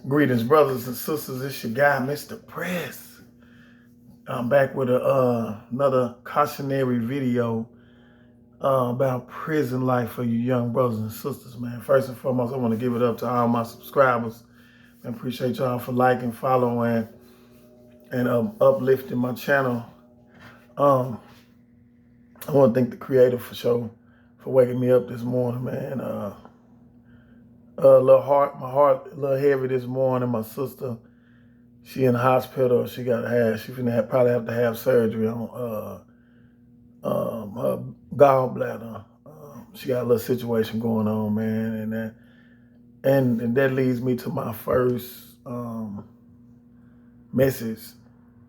Greetings, brothers and sisters. It's your guy, Mr. Press. I'm back with another cautionary video about prison life for you young brothers and sisters, man. First and foremost, I want to give it up to all my subscribers. I appreciate y'all for liking, following, and uplifting my channel. I want to thank the creator for waking me up this morning, man. My heart a little heavy this morning. My sister, she in the hospital. She probably have to have surgery on her gallbladder. She got a little situation going on, man, and that leads me to my first message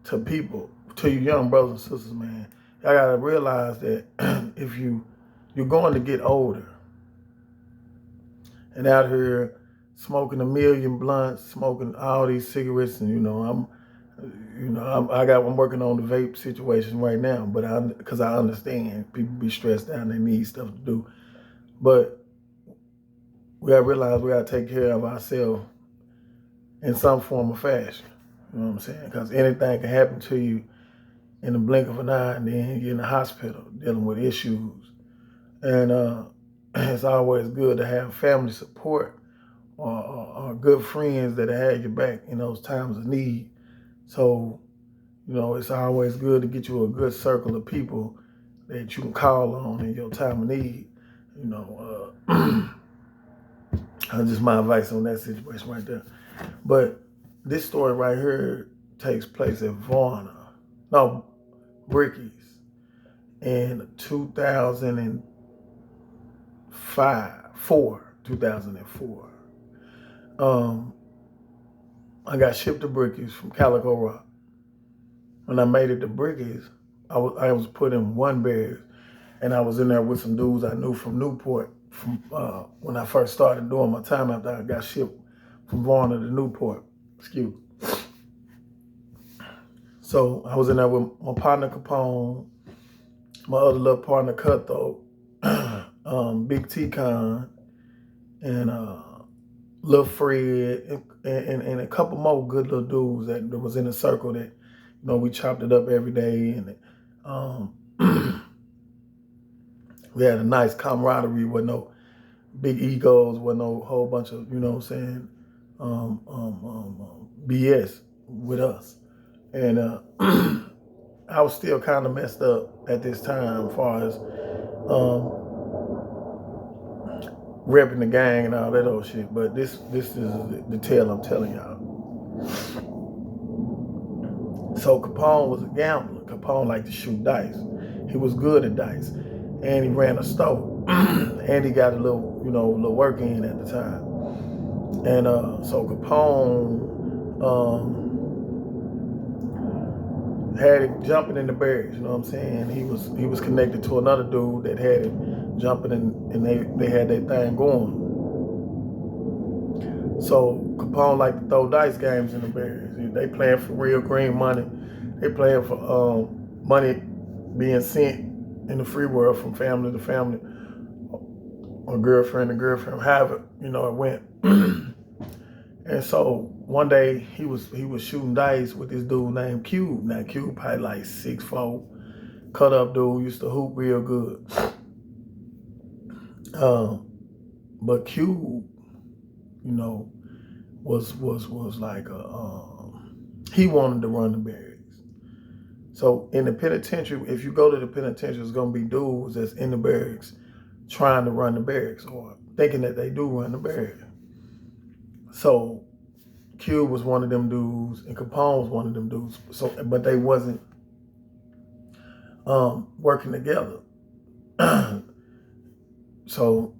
to people, to you young brothers and sisters, man. Y'all gotta realize that if you're going to get older, and out here smoking a million blunts, smoking all these cigarettes, and I'm working on the vape situation right now, but because I understand people be stressed out and they need stuff to do, but we gotta realize we gotta take care of ourselves in some form or fashion. You know what I'm saying? Because anything can happen to you in the blink of an eye, and then you're in the hospital dealing with issues, and it's always good to have family support or good friends that have your back in those times of need. So, it's always good to get you a good circle of people that you can call on in your time of need. That's just my advice on that situation right there. But this story right here takes place at Bricky's in 2004. I got shipped to Bricky's from Calico Rock. When I made it to Bricky's, I was put in one barracks, and I was in there with some dudes I knew from Newport from when I first started doing my time after I got shipped from Varna to Newport. Excuse me. So I was in there with my partner Capone, my other little partner Cutthroat, Big T-Con, and Lil Fred, and a couple more good little dudes that was in the circle that, we chopped it up every day, and we had a nice camaraderie with no big egos, with no whole bunch of, BS with us. And I was still kind of messed up at this time as far as repping the gang and all that old shit. But this is the tale I'm telling y'all. So Capone was a gambler. Capone liked to shoot dice. He was good at dice, and he ran a store, and he got a little work in at the time. And so Capone had it jumping in the barracks. You know what I'm saying? He was connected to another dude that had it jumping in, and they had their thing going. So Capone liked to throw dice games in the barracks. They playing for real green money. They playing for money being sent in the free world from family to family, or girlfriend to girlfriend, however it went. And so one day he was shooting dice with this dude named Cube. Now Cube probably like 6'4", cut up dude, used to hoop real good. But Cube, was like he wanted to run the barracks. So in the penitentiary, if you go to the penitentiary, it's gonna be dudes that's in the barracks trying to run the barracks or thinking that they do run the barracks. So Cube was one of them dudes, and Capone was one of them dudes. So, but they wasn't working together. So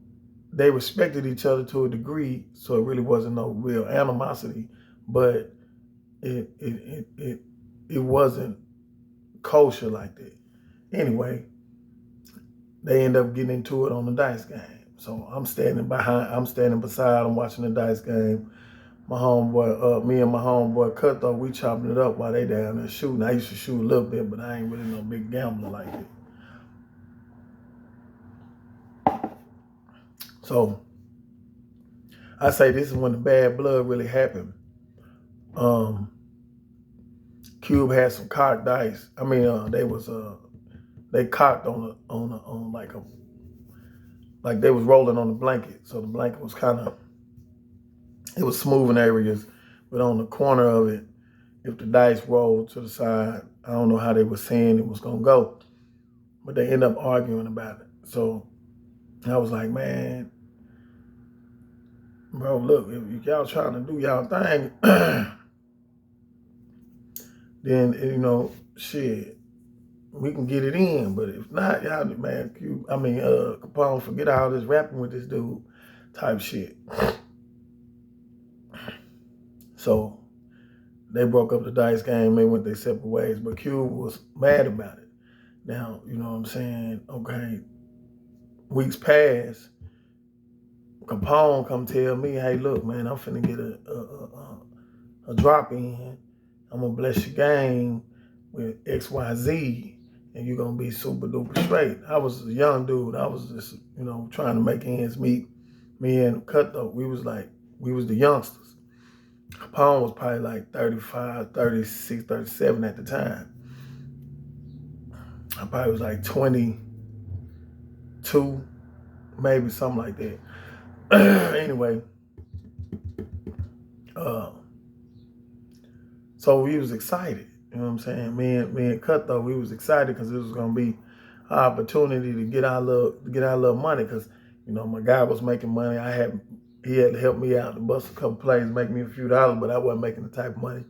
they respected each other to a degree, so it really wasn't no real animosity, but it wasn't kosher like that. Anyway, they end up getting into it on the dice game. So I'm standing beside, I'm watching the dice game. My homeboy, me and my homeboy Cutthroat, we chopping it up while they down there shooting. I used to shoot a little bit, but I ain't really no big gambler like that. So I say this is when the bad blood really happened. Cube had some cocked dice. I mean, they cocked on like they was rolling on the blanket. So the blanket was it was smooth in areas, but on the corner of it, if the dice rolled to the side, I don't know how they were saying it was gonna go, but they end up arguing about it. So I was like, man, bro, look, if y'all trying to do y'all thing, then shit, we can get it in. But if not, y'all, man, Capone, forget all this rapping with this dude type shit. So they broke up the dice game. They went their separate ways. But Cube was mad about it. Now, you know what I'm saying? Okay, weeks pass. Capone come tell me, hey, look, man, I'm finna get a drop in. I'm gonna bless your game with XYZ, and you're gonna be super duper straight. I was a young dude. I was just, trying to make ends meet. Me and Cutthroat, we was the youngsters. Capone was probably like 35, 36, 37 at the time. I probably was like 22, maybe something like that. Anyway, so we was excited. You know what I'm saying? Me and Cutthroat, we was excited because it was gonna be an opportunity to get our little money. Because my guy was making money. He had helped me out to bust a couple plays, make me a few dollars, but I wasn't making the type of money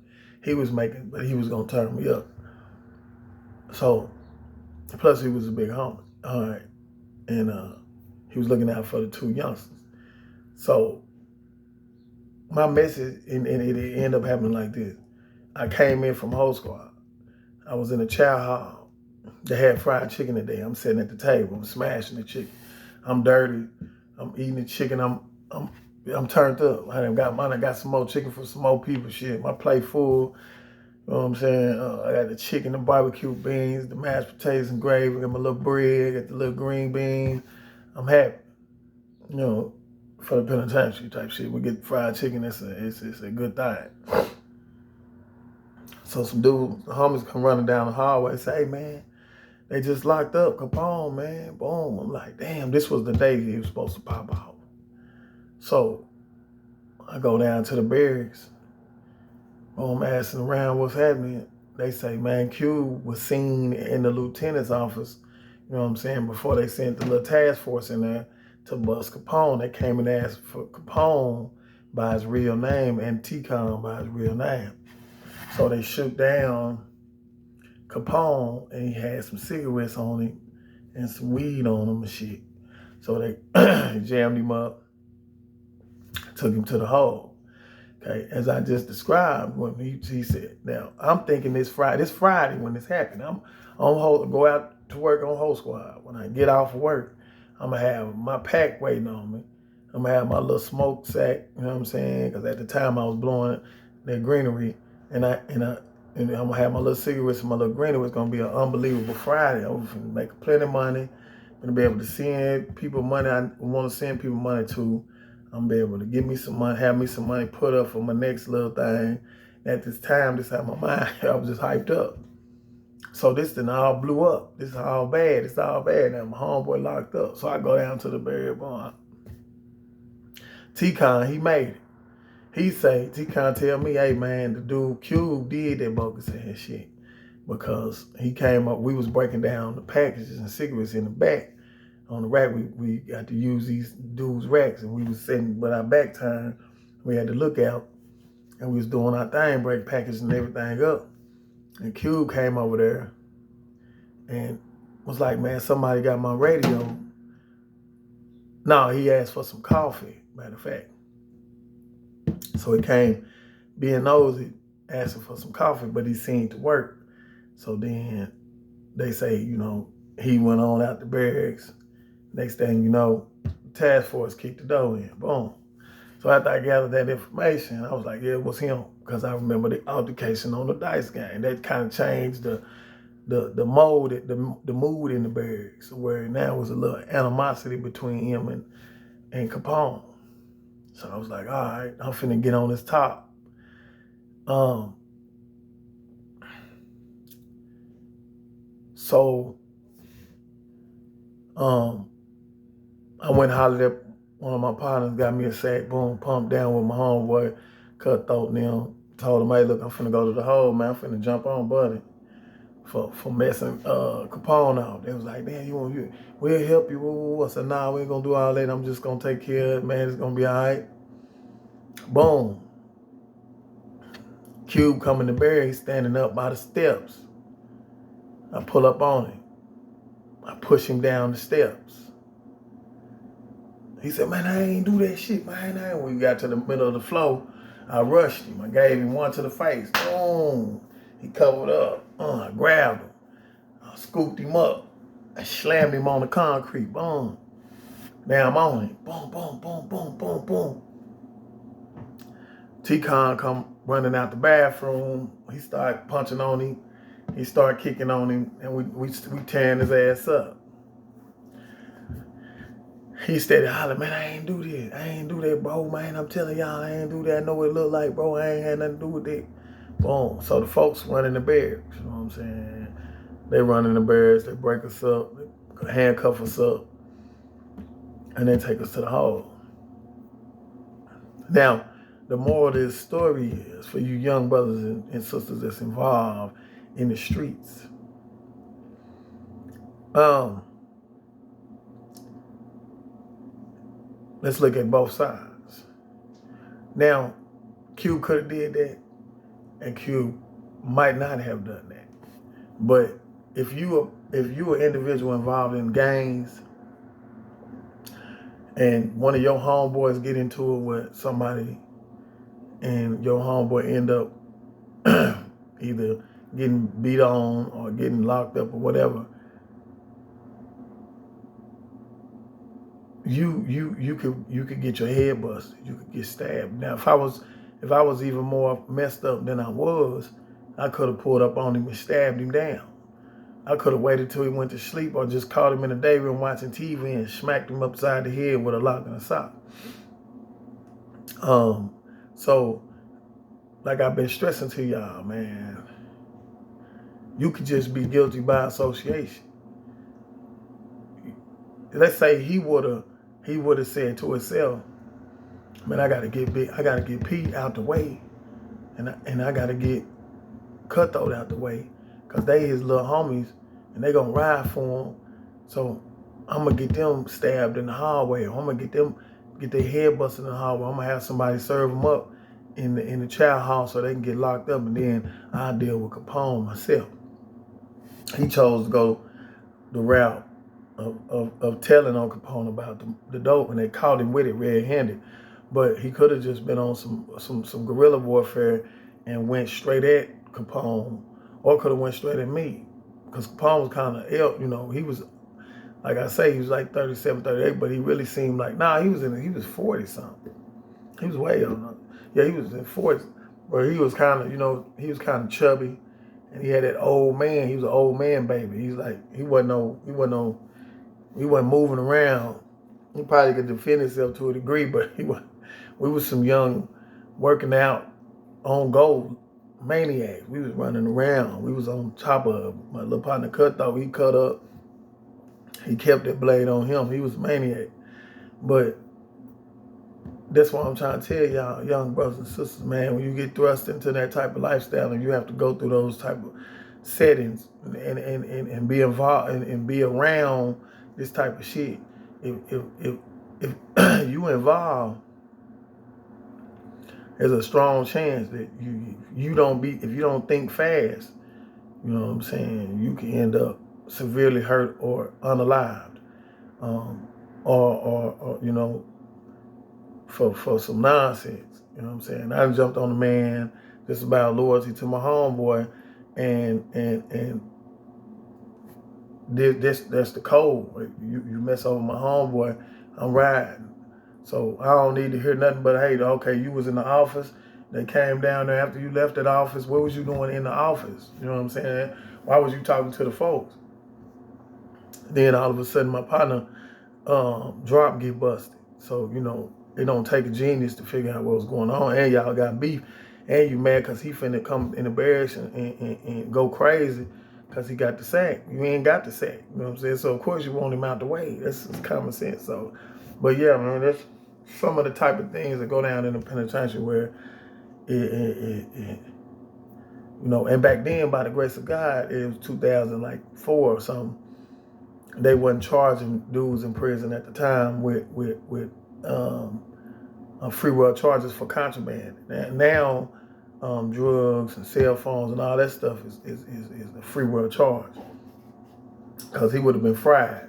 he was making. But he was gonna turn me up. So plus he was a big homie. All right, and he was looking out for the two youngsters. So my message, and it ended up happening like this. I came in from Whole Squad. I was in a chow hall. They had fried chicken today. I'm sitting at the table. I'm smashing the chicken. I'm dirty. I'm eating the chicken. I'm turned up. I got some more chicken for some more people. Shit, my plate full. You know what I'm saying? I got the chicken, the barbecue beans, the mashed potatoes and gravy. Got my little bread. Got the little green beans. I'm happy. For the penitentiary type shit. We get fried chicken. It's a good thing. So some dudes, the homies come running down the hallway and say, hey, man, they just locked up Capone, man. Boom. I'm like, damn, this was the day he was supposed to pop out. So I go down to the barracks. I'm asking around what's happening. They say, man, Cube was seen in the lieutenant's office, you know what I'm saying, before they sent the little task force in there to bust Capone. They came and asked for Capone by his real name and T-Con by his real name. So they shook down Capone, and he had some cigarettes on him and some weed on him and shit. So they jammed him up, took him to the hole. Okay, as I just described, when he said, now I'm thinking this Friday when this happened, go out to work on Whole Squad. When I get off of work, I'm gonna have my pack waiting on me. I'm gonna have my little smoke sack, you know what I'm saying? Because at the time I was blowing that greenery, and I'm gonna have my little cigarettes and my little greenery. It's gonna be an unbelievable Friday. I'm gonna make plenty of money. I'm gonna be able to send people money I want to send people money to. I'm gonna be able to give me some money, have me some money put up for my next little thing. At this time, this had my mind. I was just hyped up. So this then all blew up. This is all bad. It's all bad. Now my homeboy locked up. So I go down to the burial barn. T-Con, he made it. T-Con tell me, hey man, the dude Cube did that bogus ass shit. Because he came up, we was breaking down the packages and cigarettes in the back. On the rack, we got to use these dudes' racks, and we was sitting with our back turned. We had to look out, and we was doing our thing, break packages and everything up. And Cube came over there and was like, man, somebody got my radio. No, he asked for some coffee, matter of fact. So he came being nosy, asking for some coffee, but he seemed to work. So then they say, he went on out the barracks. Next thing you know, the task force kicked the door in. Boom. So after I gathered that information, I was like, yeah, it was him. Because I remember the altercation on the dice game. That kind of changed the mood in the barracks, where now was a little animosity between him and Capone. So I was like, all right, I'm finna get on this top. Um, so um, I went and hollered at one of my partners, got me a sack, boom, pumped down with my homeboy, Cutthroat, and them. Told him, hey, look, I'm finna go to the hole, man. I'm finna jump on Buddy for messing Capone out. They was like, damn, we'll help you. I said, nah, we ain't gonna do all that. I'm just gonna take care of it, man. It's gonna be all right. Boom. Cube coming to bury, he's standing up by the steps. I pull up on him. I push him down the steps. He said, man, I ain't do that shit, man. When we got to the middle of the floor, I rushed him. I gave him one to the face. Boom. He covered up. I grabbed him. I scooped him up. I slammed him on the concrete. Boom. Now I'm on him. Boom, boom, boom, boom, boom, boom. T-Con come running out the bathroom. He started punching on him. He started kicking on him, and we tearing his ass up. He steady hollering, man, I ain't do this. I ain't do that, bro, man. I'm telling y'all, I ain't do that. I know what it look like, bro. I ain't had nothing to do with that. Boom. So the folks running the barracks, you know what I'm saying? They running the barracks. They break us up. They handcuff us up. And they take us to the hall. Now, the moral of this story is for you young brothers and sisters that's involved in the streets. Let's look at both sides. Now, Q could have did that, and Q might not have done that. But if you an individual involved in gangs, and one of your homeboys get into it with somebody, and your homeboy end up either getting beat on or getting locked up or whatever, you could get your head busted. You could get stabbed. Now, if I was even more messed up than I was, I could have pulled up on him and stabbed him down. I could have waited till he went to sleep, or just caught him in the day room watching TV and smacked him upside the head with a lock and a sock. So, like I've been stressing to y'all, man, you could just be guilty by association. Let's say he would have said to himself, man, I gotta get Pete out the way, and I gotta get Cutthroat out the way, cause they his little homies, and they gonna ride for him. So I'm gonna get them stabbed in the hallway, or I'm gonna get their head busted in the hallway. I'm gonna have somebody serve them up in the child house so they can get locked up, and then I'll deal with Capone myself. He chose to go the route of telling on Capone about the dope, and they caught him with it red-handed. But he could have just been on some guerrilla warfare and went straight at Capone, or could have went straight at me, because Capone was kind of ill, you know. He was, like I say, he was like 37, 38, but he really seemed like, he was 40 something. He was way older. Yeah, he was in 40s, but he was kind of, he was kind of chubby, and he had that old man. He was an old man baby. He's like, he wasn't moving around. He probably could defend himself to a degree, but we was some young, working out, on goal maniacs. We was running around. We was on top of my little partner Cutthroat. He cut up. He kept that blade on him. He was a maniac. But that's what I'm trying to tell y'all, young brothers and sisters, man. When you get thrust into that type of lifestyle and you have to go through those type of settings and be involved and be around this type of shit, if you involved, there's a strong chance that if you don't think fast, you know what I'm saying, you can end up severely hurt or unalived, or for some nonsense. You know what I'm saying? I jumped on the man just about loyalty to my homeboy, and that's the code. You mess over my homeboy, I'm riding. So I don't need to hear nothing but, hey, okay, you was in the office. They came down there after you left that office. What was you doing in the office? You know what I'm saying? Why was you talking to the folks? Then all of a sudden my partner drop get busted. So, it don't take a genius to figure out what was going on. And y'all got beef. and you mad because he finna come in the barracks and go crazy because he got the sack. You ain't got the sack. You know what I'm saying? So of course you want him out the way. That's just common sense. So, but yeah, man, that's some of the type of things that go down in the penitentiary where you know, and back then, by the grace of God, it was 2004 or something. They wasn't charging dudes in prison at the time with free will charges for contraband. Now, drugs and cell phones and all that stuff is a free will charge because he would have been fried.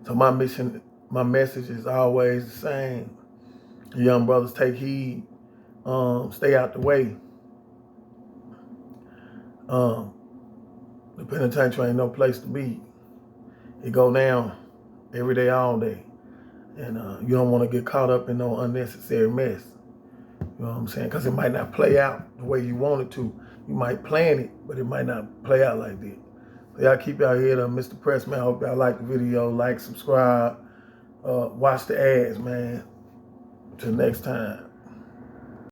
So my message is always the same. Young brothers, take heed. Stay out the way. The penitentiary ain't no place to be. It go down every day, all day. And you don't want to get caught up in no unnecessary mess. You know what I'm saying? Because it might not play out the way you want it to. You might plan it, but it might not play out like that. So y'all keep y'all head up. Mr. Pressman, I hope y'all like the video. Like, subscribe, watch the ads, man. Till next time.